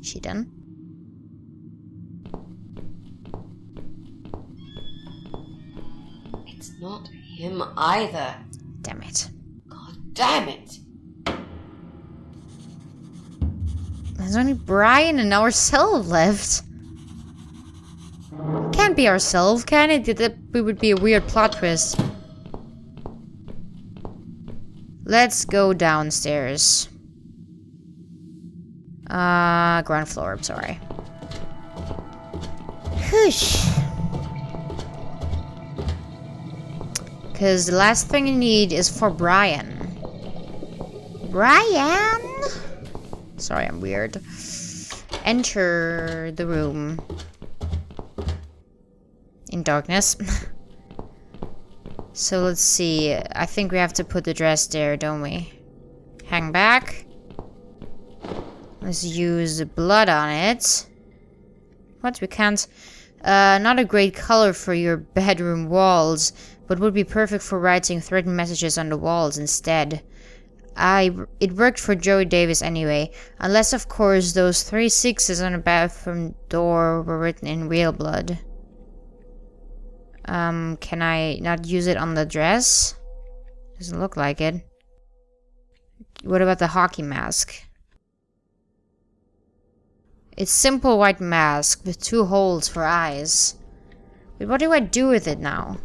She done? It's not him either. Damn it. God damn it. There's only Brian and ourselves left. Can't be ourselves, can it? That would be a weird plot twist. Let's go downstairs. Ground floor, I'm sorry. Whoosh. Because the last thing you need is for Brian. Brian! Sorry, I'm weird. Enter the room. In darkness. So let's see. I think we have to put the dress there, don't we? Hang back. Let's use blood on it. What? We can't. Not a great color for your bedroom walls, but would be perfect for writing threatening messages on the walls instead. It worked for Joey Davis anyway, unless of course those 3 6s on the bathroom door were written in real blood. Can I not use it on the dress? Doesn't look like it. What about the hockey mask? It's simple white mask with 2 holes for eyes. But what do I do with it now?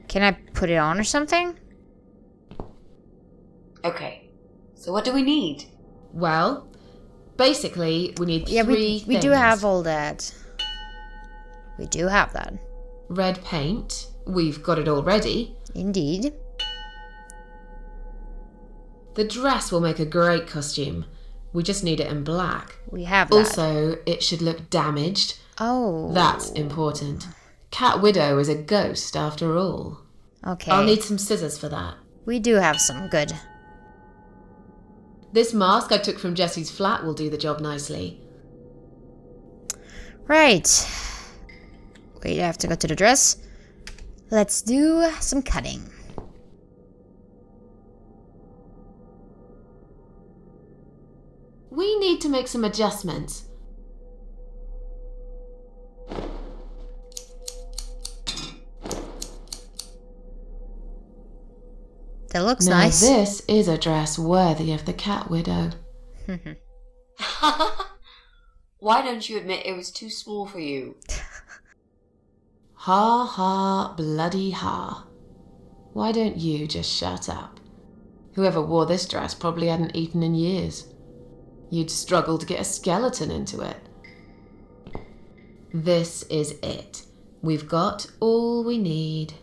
Can I put it on or something? Okay, so what do we need? Well, basically, we need three things. We do have all that. We do have that. Red paint. We've got it already. Indeed. The dress will make a great costume. We just need it in black. We have that. Also, it should look damaged. Oh. That's important. Cat Widow is a ghost, after all. Okay. I'll need some scissors for that. We do have some. Good. This mask I took from Jessie's flat will do the job nicely. Right. Wait, I have to go to the dress. Let's do some cutting. We need to make some adjustments. That looks now, nice. This is a dress worthy of the Cat Widow. Why don't you admit it was too small for you? Ha ha, bloody ha. Why don't you just shut up? Whoever wore this dress probably hadn't eaten in years. You'd struggle to get a skeleton into it. This is it. We've got all we need.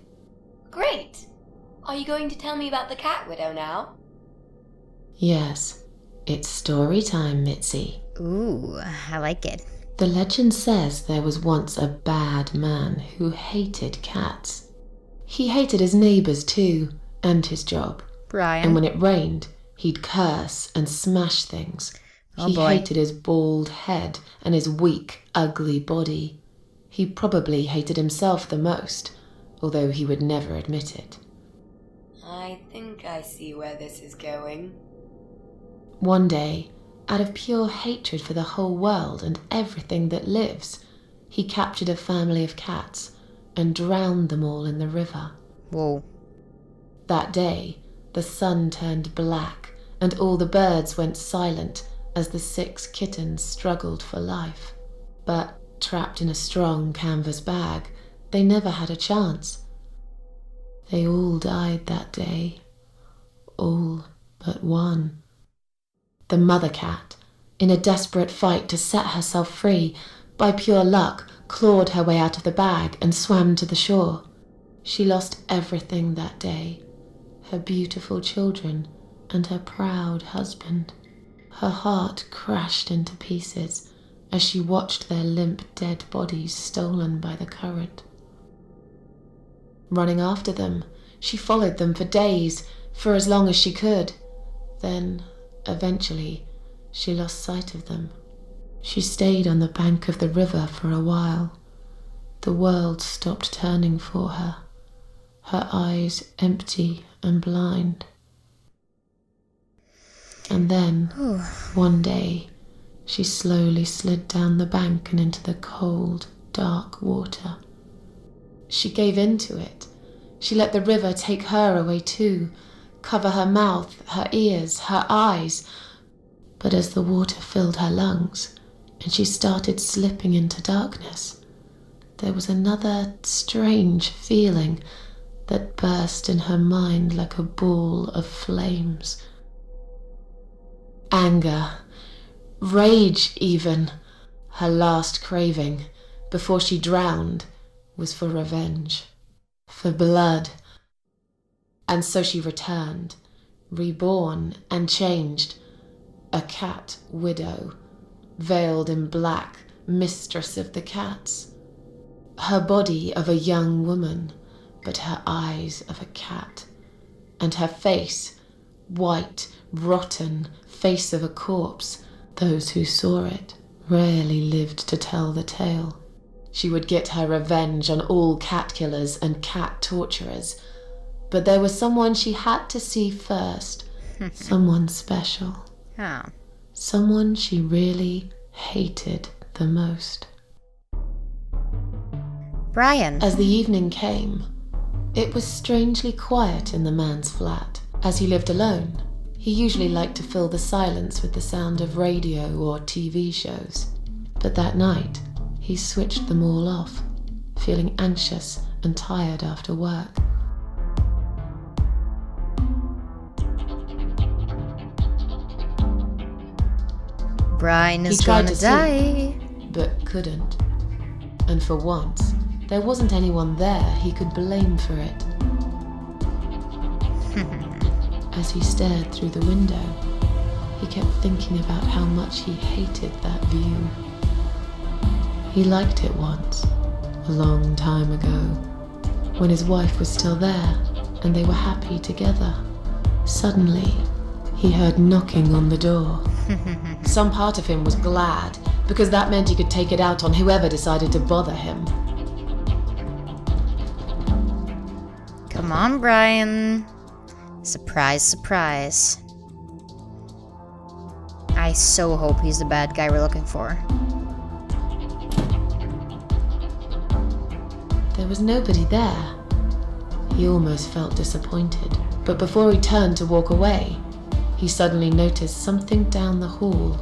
Great! Are you going to tell me about the Cat Widow now? Yes, it's story time, Mitzi. Ooh, I like it. The legend says there was once a bad man who hated cats. He hated his neighbours too, and his job. Brian. And when it rained, he'd curse and smash things. Oh He boy. hated his bald head and his weak, ugly body. He probably hated himself the most, although he would never admit it. I think I see where this is going. One day, out of pure hatred for the whole world and everything that lives, he captured a family of cats and drowned them all in the river. Whoa. That day, the sun turned black and all the birds went silent as the 6 kittens struggled for life. But trapped in a strong canvas bag, they never had a chance. They all died that day. All but one. The mother cat, in a desperate fight to set herself free, by pure luck clawed her way out of the bag and swam to the shore. She lost everything that day. Her beautiful children and her proud husband. Her heart crashed into pieces as she watched their limp dead bodies stolen by the current. Running after them, she followed them for days, for as long as she could. Then, eventually, she lost sight of them. She stayed on the bank of the river for a while. The world stopped turning for her. her eyes empty and blind. And then, one day, she slowly slid down the bank and into the cold, dark water. She gave in to it. She let the river take her away too, cover her mouth, her ears, her eyes. But as the water filled her lungs and she started slipping into darkness, there was another strange feeling that burst in her mind like a ball of flames. Anger, rage even. Her last craving, before she drowned, was for revenge, for blood. And so she returned, reborn and changed, a cat widow, veiled in black, mistress of the cats. Her body of a young woman, but her eyes of a cat, and her face, white, rotten, face of a corpse. Those who saw it rarely lived to tell the tale. She would get her revenge on all cat killers and cat torturers. But there was someone she had to see first. Someone special. Oh. Someone she really hated the most. Brian. As the evening came, it was strangely quiet in the man's flat. As he lived alone, he usually liked to fill the silence with the sound of radio or TV shows. But that night, he switched them all off, feeling anxious and tired after work. Brian is He tried gonna to die. sleep, but couldn't. And for once, there wasn't anyone there he could blame for it. As he stared through the window, he kept thinking about how much he hated that view. He liked it once, a long time ago, when his wife was still there and they were happy together. Suddenly, he heard knocking on the door. Some part of him was glad, because that meant he could take it out on whoever decided to bother him. Come on, Brian. Surprise, surprise. I so hope he's the bad guy we're looking for. There was nobody there. He almost felt disappointed, but before he turned to walk away, he suddenly noticed something down the hall.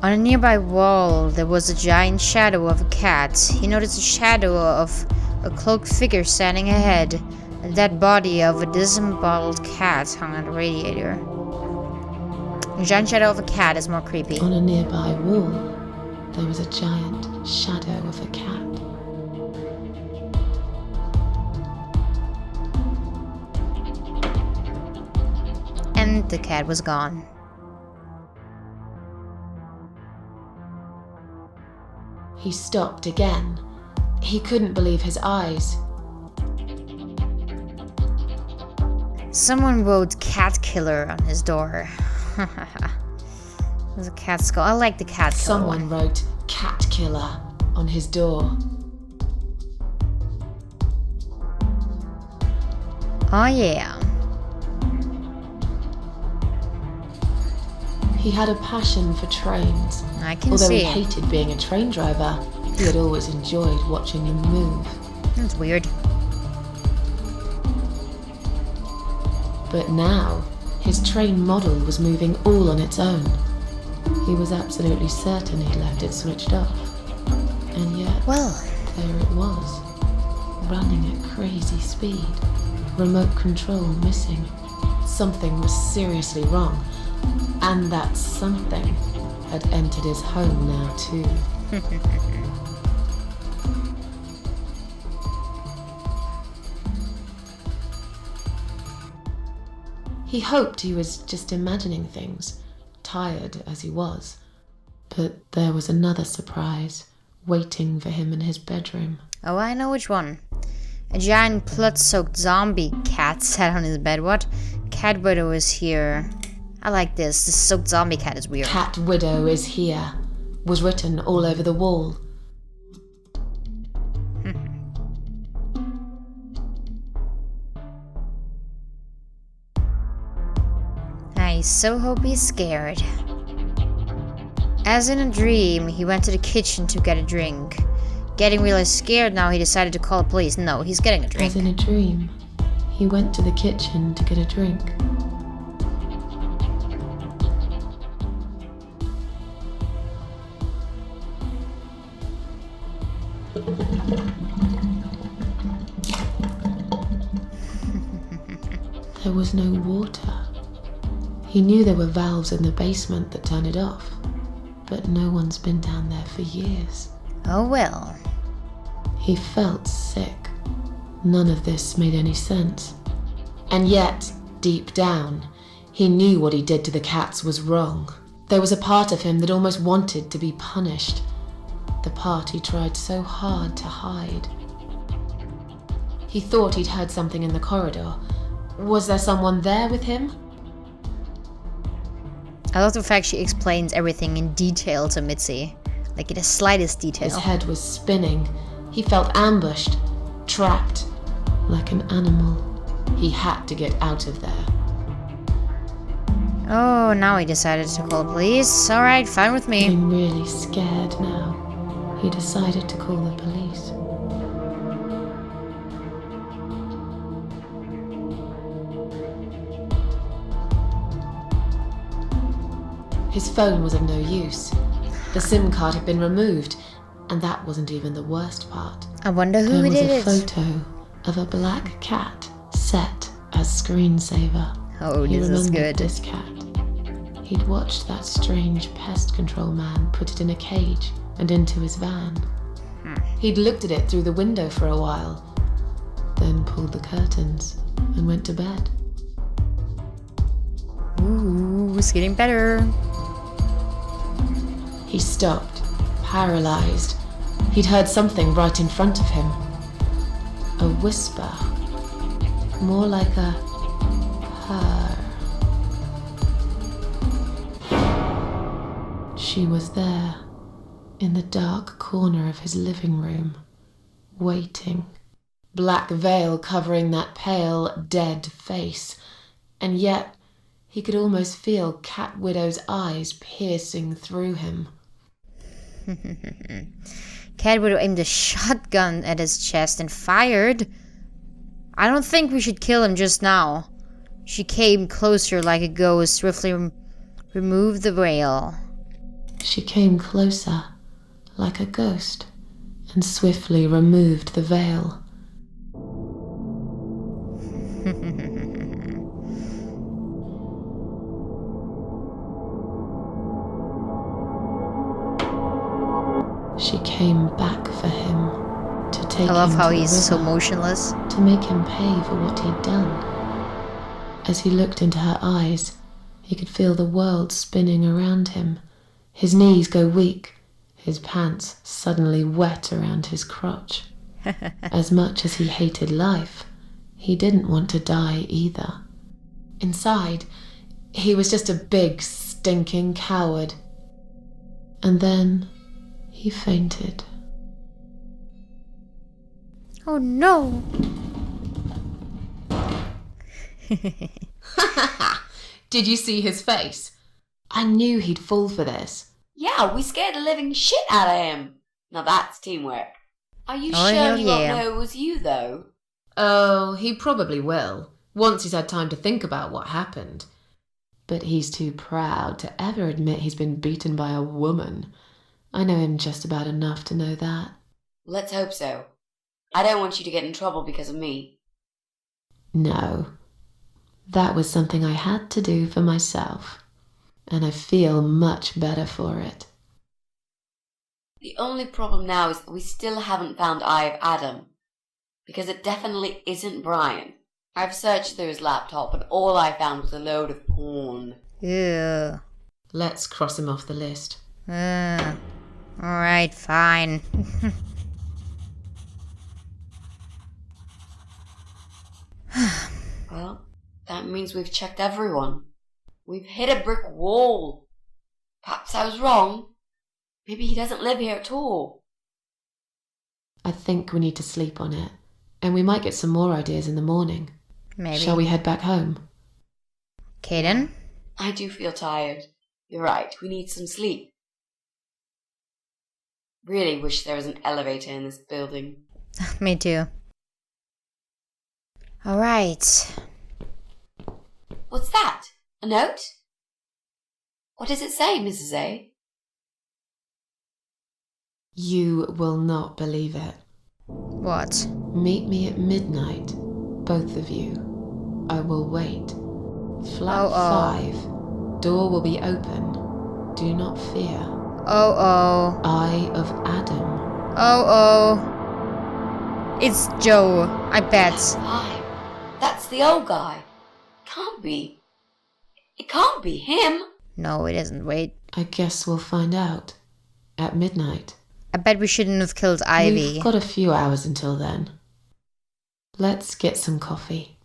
On a nearby wall, there was a giant shadow of a cat. He noticed a shadow of a cloaked figure standing ahead. A dead body of a disemboweled cat hung on the radiator. A giant shadow of a cat is more creepy. On a nearby wall, there was a giant shadow of a cat. And the cat was gone. He stopped again. He couldn't believe his eyes. Someone wrote cat killer on his door. There's a cat skull. I like the cat skull. Someone wrote cat killer on his door. Oh yeah. He had a passion for trains. I can Although see. he hated being a train driver, he had always enjoyed watching them move. That's weird. But now, his train model was moving all on its own. He was absolutely certain he'd left it switched off. And yet, Well, there it was, running at crazy speed. Remote control missing. Something was seriously wrong. And that something had entered his home now too. He hoped he was just imagining things, tired as he was. But there was another surprise waiting for him in his bedroom. oh, I know which one. A giant blood-soaked zombie cat sat on his bed. What? Cat widow is here. I like this. This soaked zombie cat is weird. Cat widow is here, was written all over the wall. so hope he's scared. As in a dream, he went to the kitchen to get a drink. Getting really scared now, he decided to call the police. No, he's getting a drink. As in a dream, he went to the kitchen to get a drink. There was no water. He knew there were valves in the basement that turned it off, but no one's been down there for years. Oh well. He felt sick. None of this made any sense. And yet, deep down, he knew what he did to the cats was wrong. There was a part of him that almost wanted to be punished. The part he tried so hard to hide. He thought he'd heard something in the corridor. Was there someone there with him? I love the fact she explains everything in detail to Mitzi. Like in the slightest detail. His head was spinning. He felt ambushed, trapped, like an animal. He had to get out of there. Oh, now he decided to call the police. Alright, fine with me. Feeling really scared now, he decided to call the police. His phone was of no use. The SIM card had been removed, and that wasn't even the worst part. I wonder who There it was a is. photo of a black cat set as screensaver. Oh, He this is remembered good. this cat. He'd watched that strange pest control man put it in a cage and into his van. He'd looked at it through the window for a while, then pulled the curtains and went to bed. Ooh, it's getting better. He stopped, paralyzed. He'd heard something right in front of him. A whisper, more like a purr. She was there, in the dark corner of his living room, waiting. Black veil covering that pale, dead face, and yet he could almost feel Cat Widow's eyes piercing through him. Cat Widow aimed a shotgun at his chest and fired. I don't think we should kill him just now. She came closer like a ghost, swiftly removed the veil. She came closer, like a ghost, and swiftly removed the veil. She came back for him, to take I love him how to the he's so river, motionless. to make him pay for what he'd done. As he looked into her eyes, he could feel the world spinning around him, his knees go weak, his pants suddenly wet around his crotch. As much as he hated life, he didn't want to die either. Inside, he was just a big, stinking coward. And then he fainted. Oh no! Did you see his face? I knew he'd fall for this. Yeah, we scared the living shit out of him. Now that's teamwork. Are you Oh, sure hell he won't yeah. know it was you, though? Oh, he probably will, once he's had time to think about what happened. But he's too proud to ever admit he's been beaten by a woman. I know him just about enough to know that. Let's hope so. I don't want you to get in trouble because of me. No. That was something I had to do for myself. And I feel much better for it. The only problem now is that we still haven't found Eye of Adam. Because it definitely isn't Brian. I've searched through his laptop and all I found was a load of porn. Ew. Let's cross him off the list. Alright, fine. Well, that means we've checked everyone. We've hit a brick wall. Perhaps I was wrong. Maybe he doesn't live here at all. I think we need to sleep on it. And we might get some more ideas in the morning. Maybe. Shall we head back home? Okay then. I do feel tired. You're right, we need some sleep. Really wish there was an elevator in this building. Me too. Alright. What's that? A note? What does it say, Mrs. A? You will not believe it. What? Meet me at midnight, both of you. I will wait. Flat 5. Door will be open. Do not fear. Oh. Eye of Adam. Oh. It's Joe, I bet. Hi. That's the old guy. Can't be. It can't be him. No, it isn't. Wait. I guess we'll find out. At midnight. I bet we shouldn't have killed Ivy. We've got a few hours until then. Let's get some coffee.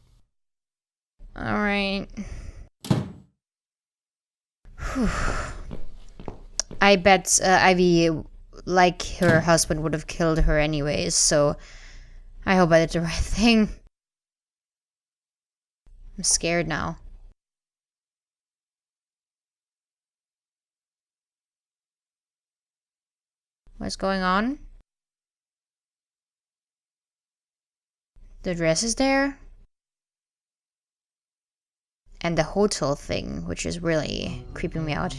Alright. I bet Ivy, like her husband, would have killed her anyways, so I hope I did the right thing. I'm scared now. What's going on? The dress is there. And the hotel thing, which is really creeping me out.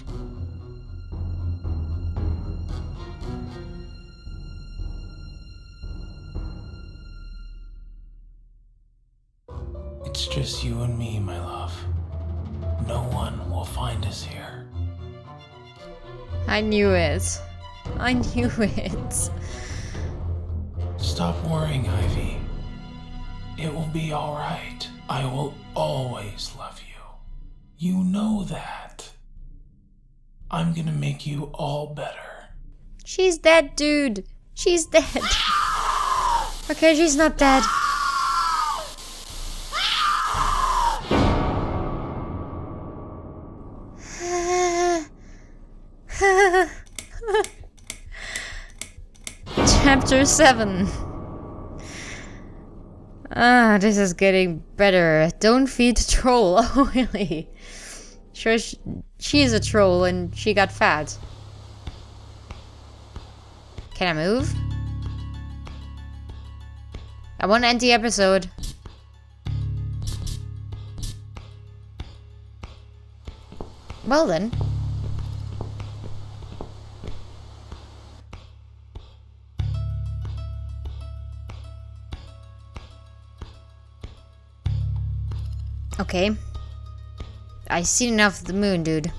It's just you and me, my love. No one will find us here. I knew it. I knew it. Stop worrying, Ivy. It will be all right. I will always love you. You know that. I'm gonna make you all better. She's dead, dude. She's dead. Okay, she's not dead. Chapter 7. This is getting better. Don't feed the troll. Oh, really? Sure, she's a troll and she got fat. Can I move? I want to end the episode. Well then. Okay. I seen enough of the moon, dude.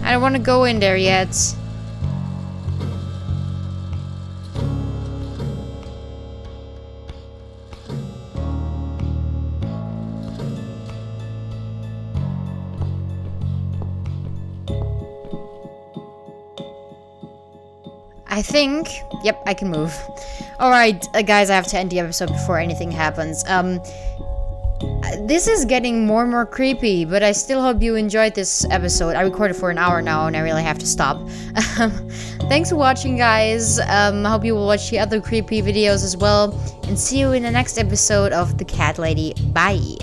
I don't want to go in there yet. I think, yep, I can move. Alright, guys, I have to end the episode before anything happens. This is getting more and more creepy, but I still hope you enjoyed this episode. I recorded for an hour now, and I really have to stop. Thanks for watching, guys. I hope you will watch the other creepy videos as well. And see you in the next episode of The Cat Lady. Bye!